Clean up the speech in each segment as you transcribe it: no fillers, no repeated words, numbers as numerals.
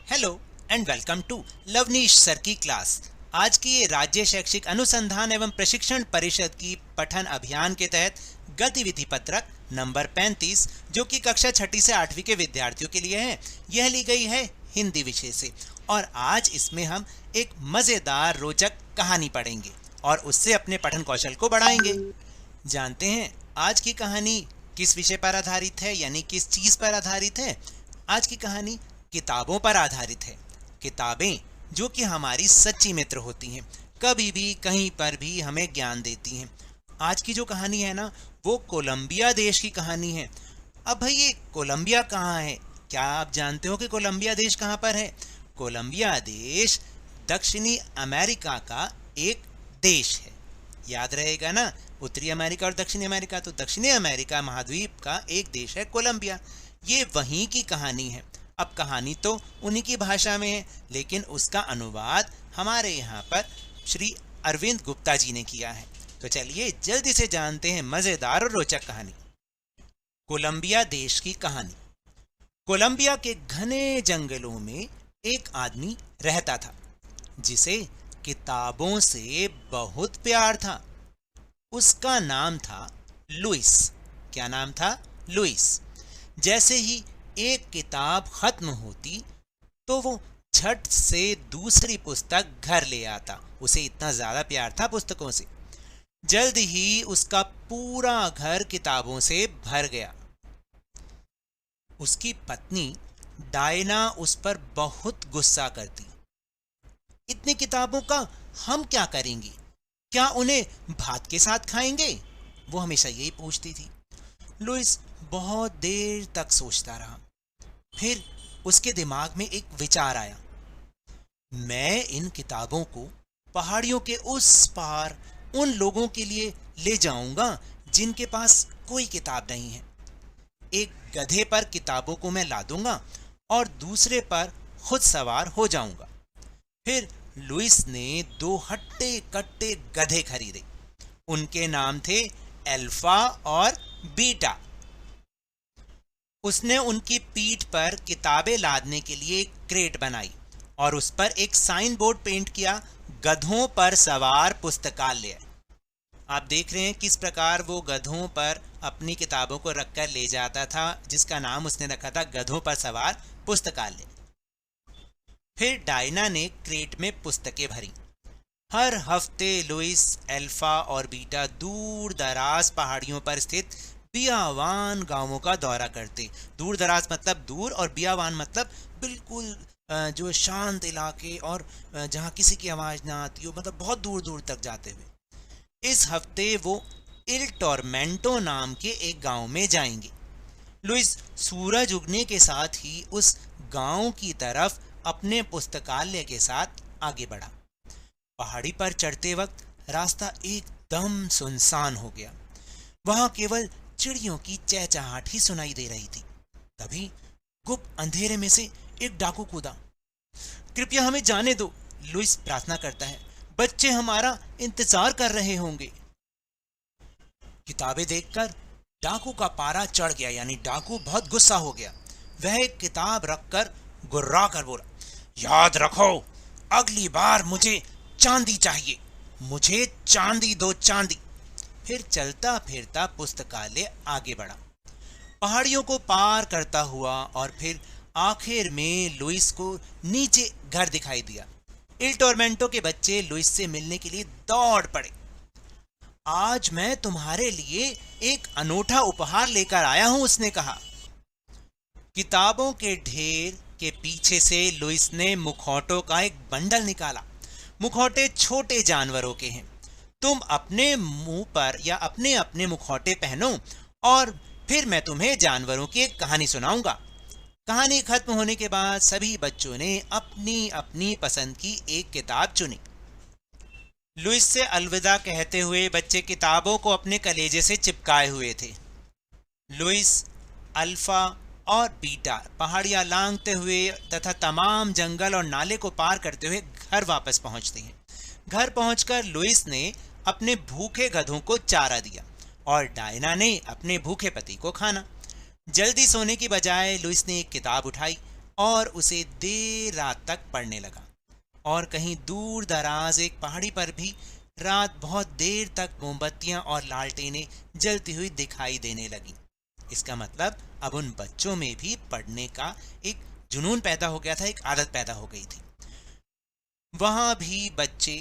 Hello and welcome to Lavneesh sir की क्लास। आज की ये राज्य शैक्षिक अनुसंधान एवं प्रशिक्षण परिषद की पठन अभियान के तहत गतिविधि पत्रक नंबर 35 जो कि कक्षा 6ठी से 8वीं के विद्यार्थियों के लिए है, यह ली गई है हिंदी विषय से। और आज इसमें हम एक मजेदार रोचक कहानी पढ़ेंगे और उससे अपने पठन कौशल को बढ़ाएंगे। जानते हैं आज की कहानी किस विषय पर आधारित है, यानी किस चीज पर आधारित है। आज की कहानी किताबों पर आधारित है। किताबें जो कि हमारी सच्ची मित्र होती हैं, कभी भी कहीं पर भी हमें ज्ञान देती हैं। आज की जो कहानी है ना, वो कोलंबिया देश की कहानी है। अब भाई ये कोलंबिया कहाँ है? क्या आप जानते हो कि कोलंबिया देश कहाँ पर है? कोलंबिया देश दक्षिणी अमेरिका का एक देश है। याद रहेगा ना, उत्तरी अमेरिका और दक्षिणी अमेरिका। तो दक्षिणी अमेरिका महाद्वीप का एक देश है कोलंबिया। ये वहीं की कहानी है। अब कहानी तो उन्हीं की भाषा में है, लेकिन उसका अनुवाद हमारे यहाँ पर श्री अरविंद गुप्ता जी ने किया है। तो चलिए जल्दी से जानते हैं मजेदार और रोचक कहानी। कोलंबिया देश की कहानी। कोलंबिया के घने जंगलों में एक आदमी रहता था जिसे किताबों से बहुत प्यार था। उसका नाम था लुइस। क्या नाम था? लुइस। जैसे ही एक किताब खत्म होती तो वो झट से दूसरी पुस्तक घर ले आता। उसे इतना ज्यादा प्यार था पुस्तकों से। जल्द ही उसका पूरा घर किताबों से भर गया। उसकी पत्नी डायना उस पर बहुत गुस्सा करती। इतनी किताबों का हम क्या करेंगे? क्या उन्हें भात के साथ खाएंगे? वो हमेशा यही पूछती थी। लुइस बहुत देर तक सोचता रहा। फिर उसके दिमाग में एक विचार आया। मैं इन किताबों को पहाड़ियों के उस पार उन लोगों के लिए ले जाऊंगा जिनके पास कोई किताब नहीं है। एक गधे पर किताबों को मैं लादूंगा और दूसरे पर खुद सवार हो जाऊंगा। फिर लुइस ने 2 हट्टे कट्टे गधे खरीदे। उनके नाम थे अल्फा और बीटा। उसने उनकी पीठ पर किताबें लादने के लिए एक क्रेट बनाई और उस पर एक साइन बोर्ड पेंट किया, गधों पर सवार पुस्तकालय। आप देख रहे हैं किस प्रकार वो गधों पर अपनी किताबों को रखकर ले जाता था, जिसका नाम उसने रखा था गधों पर सवार पुस्तकालय। फिर डायना ने क्रेट में पुस्तकें भरी। हर हफ्ते लुइस, अल्फा और बीटा दूर दराज पहाड़ियों पर स्थित बियावान गांवों का दौरा करते। दूर दराज मतलब दूर, और बियावान मतलब बिल्कुल जो शांत इलाके और जहां किसी की आवाज ना आती हो, मतलब बहुत दूर दूर तक जाते हुए। इस हफ्ते वो इल टोरमेंटो नाम के एक गांव में जाएंगे। लुइस सूरज उगने के साथ ही उस गांव की तरफ अपने पुस्तकालय के साथ आगे बढ़ा। पहाड़ी पर चढ़ते वक्त रास्ता एकदम सुनसान हो गया। वहां केवल चिड़ियों की चहचहाट ही सुनाई दे रही थी। तभी गुप्त अंधेरे में से एक डाकू कूदा। कृपया हमें जाने दो, लुइस प्रार्थना करता है। बच्चे हमारा इंतजार कर रहे होंगे। किताबें देखकर डाकू का पारा चढ़ गया, यानी डाकू बहुत गुस्सा हो गया। वह एक किताब रखकर गुर्रा कर बोला, याद रखो, अगली बार मुझे चांदी चाहिए। मुझे चांदी दो, चांदी। फिर चलता फिरता पुस्तकालय आगे बढ़ा, पहाड़ियों को पार करता हुआ, और फिर आखिर में लुइस को नीचे घर दिखाई दिया। इल टोरमेंटो के बच्चे लुइस से मिलने के लिए दौड़ पड़े। आज मैं तुम्हारे लिए एक अनोखा उपहार लेकर आया हूं, उसने कहा। किताबों के ढेर के पीछे से लुइस ने मुखौटों का एक बंडल निकाला। मुखौटे छोटे जानवरों के हैं। तुम अपने मुंह पर या अपने अपने मुखौटे पहनो और फिर मैं तुम्हें जानवरों की एक कहानी सुनाऊंगा। कहानी खत्म होने के बाद सभी बच्चों ने अपनी अपनी पसंद की एक किताब चुनी। लुइस से अलविदा कहते हुए बच्चे किताबों को अपने कलेजे से चिपकाए हुए थे। लुइस, अल्फा और बीटा पहाड़ियां लांघते हुए तथा तमाम जंगल और नाले को पार करते हुए घर वापस पहुंचते हैं। घर पहुंचकर लुइस ने अपने भूखे गधों को चारा दिया और डायना ने अपने भूखे पति को खाना। जल्दी सोने की बजाय लुइस ने एक किताब उठाई और उसे देर रात तक पढ़ने लगा। और कहीं दूर दराज एक पहाड़ी पर भी रात बहुत देर तक मोमबत्तियां और लालटेनें जलती हुई दिखाई देने लगी। इसका मतलब अब उन बच्चों में भी पढ़ने का एक जुनून पैदा हो गया था, एक आदत पैदा हो गई थी। वहां भी बच्चे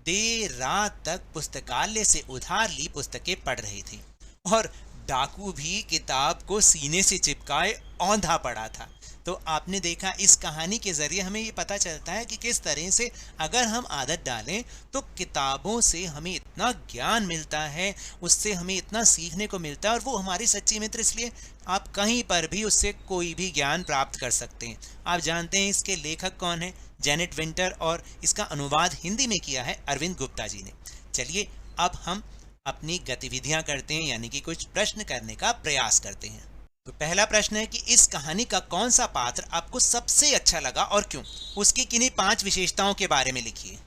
देर रात तक पुस्तकालय से उधार ली पुस्तकें पढ़ रहे थे और डाकू भी किताब को सीने से चिपकाए औंधा पड़ा था। तो आपने देखा, इस कहानी के जरिए हमें ये पता चलता है कि किस तरह से अगर हम आदत डालें तो किताबों से हमें इतना ज्ञान मिलता है, उससे हमें इतना सीखने को मिलता है और वो हमारी सच्ची मित्र। इसलिए आप कहीं पर भी उससे कोई भी ज्ञान प्राप्त कर सकते हैं। आप जानते हैं इसके लेखक कौन है? जेनेट विंटर, और इसका अनुवाद हिंदी में किया है अरविंद गुप्ता जी ने। चलिए अब हम अपनी गतिविधियां करते हैं, यानी कि कुछ प्रश्न करने का प्रयास करते हैं। तो पहला प्रश्न है कि इस कहानी का कौन सा पात्र आपको सबसे अच्छा लगा और क्यों? उसकी किन्हीं 5 विशेषताओं के बारे में लिखिए।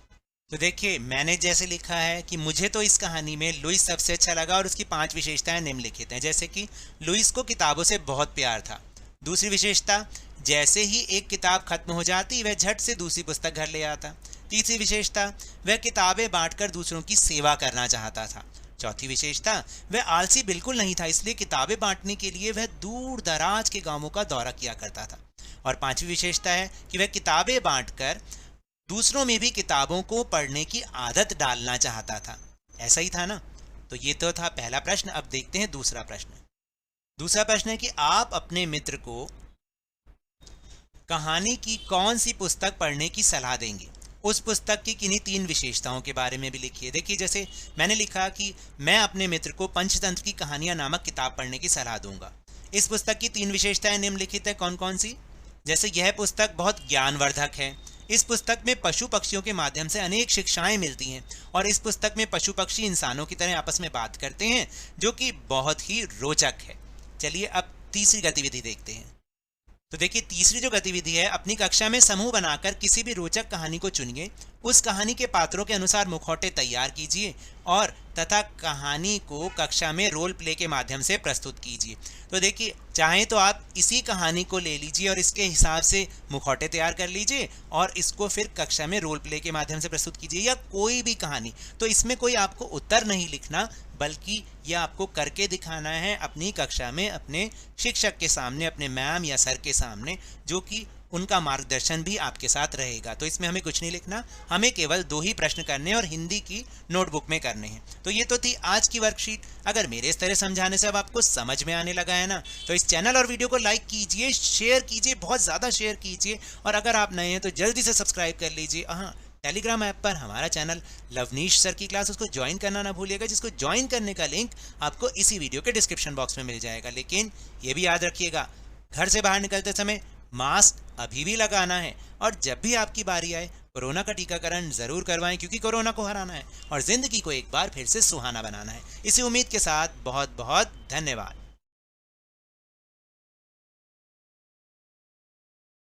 तो देखिए, मैंने जैसे लिखा है कि मुझे तो इस कहानी में लुइस सबसे अच्छा लगा और उसकी 5 विशेषताएं निम्नलिखित हैं। जैसे कि लुइस को किताबों से बहुत प्यार था। दूसरी विशेषता, जैसे ही एक किताब खत्म हो जाती वह झट से दूसरी पुस्तक घर ले आता। तीसरी विशेषता, वह किताबें बांटकर दूसरों की सेवा करना चाहता था। चौथी विशेषता, वह आलसी बिल्कुल नहीं था, इसलिए किताबें बांटने के लिए वह दूर दराज के गांवों का दौरा किया करता था। और पांचवी विशेषता है कि वह किताबें बांटकर दूसरों में भी किताबों को पढ़ने की आदत डालना चाहता था। ऐसा ही था ना? तो ये तो था पहला प्रश्न। अब देखते हैं दूसरा प्रश्न। दूसरा प्रश्न है कि आप अपने मित्र को कहानी की कौन सी पुस्तक पढ़ने की सलाह देंगे? उस पुस्तक की किन्हीं 3 विशेषताओं के बारे में भी लिखिए। देखिए, जैसे मैंने लिखा कि मैं अपने मित्र को पंचतंत्र की कहानियां नामक किताब पढ़ने की सलाह दूंगा। इस पुस्तक की 3 विशेषताएं निम्नलिखित है। कौन कौन सी? जैसे यह पुस्तक बहुत ज्ञानवर्धक है। इस पुस्तक में पशु पक्षियों के माध्यम से अनेक शिक्षाएं मिलती हैं और इस पुस्तक में पशु पक्षी इंसानों की तरह आपस में बात करते हैं, जो कि बहुत ही रोचक है। चलिए अब तीसरी गतिविधि देखते हैं। तो देखिए, तीसरी जो गतिविधि है, अपनी कक्षा में समूह बनाकर किसी भी रोचक कहानी को चुनिए, उस कहानी के पात्रों के अनुसार मुखौटे तैयार कीजिए और तथा कहानी को कक्षा में रोल प्ले के माध्यम से प्रस्तुत कीजिए। तो देखिए, चाहें तो आप इसी कहानी को ले लीजिए और इसके हिसाब से मुखौटे तैयार कर लीजिए और इसको फिर कक्षा में रोल प्ले के माध्यम से प्रस्तुत कीजिए, या कोई भी कहानी। तो इसमें कोई आपको उत्तर नहीं लिखना, बल्कि यह आपको करके दिखाना है अपनी कक्षा में, अपने शिक्षक के सामने, अपने मैम या सर के सामने, जो कि उनका मार्गदर्शन भी आपके साथ रहेगा। तो इसमें हमें कुछ नहीं लिखना, हमें केवल 2 ही प्रश्न करने और हिंदी की नोटबुक में करने हैं। तो ये तो थी आज की वर्कशीट। अगर मेरे इस तरह समझाने से अब आपको समझ में आने लगा है ना, तो इस चैनल और वीडियो को लाइक कीजिए, शेयर कीजिए, बहुत ज़्यादा शेयर कीजिए, और अगर आप नए हैं तो जल्दी से सब्सक्राइब कर लीजिए। हाँ, टेलीग्राम ऐप पर हमारा चैनल लवनीश सर की क्लास, उसको ज्वाइन करना ना भूलिएगा, जिसको ज्वाइन करने का लिंक आपको इसी वीडियो के डिस्क्रिप्शन बॉक्स में मिल जाएगा। लेकिन ये भी याद रखिएगा, घर से बाहर निकलते समय मास्क अभी भी लगाना है, और जब भी आपकी बारी आए कोरोना का टीकाकरण जरूर करवाएं, क्योंकि कोरोना को हराना है और जिंदगी को एक बार फिर से सुहाना बनाना है। इसी उम्मीद के साथ बहुत बहुत धन्यवाद।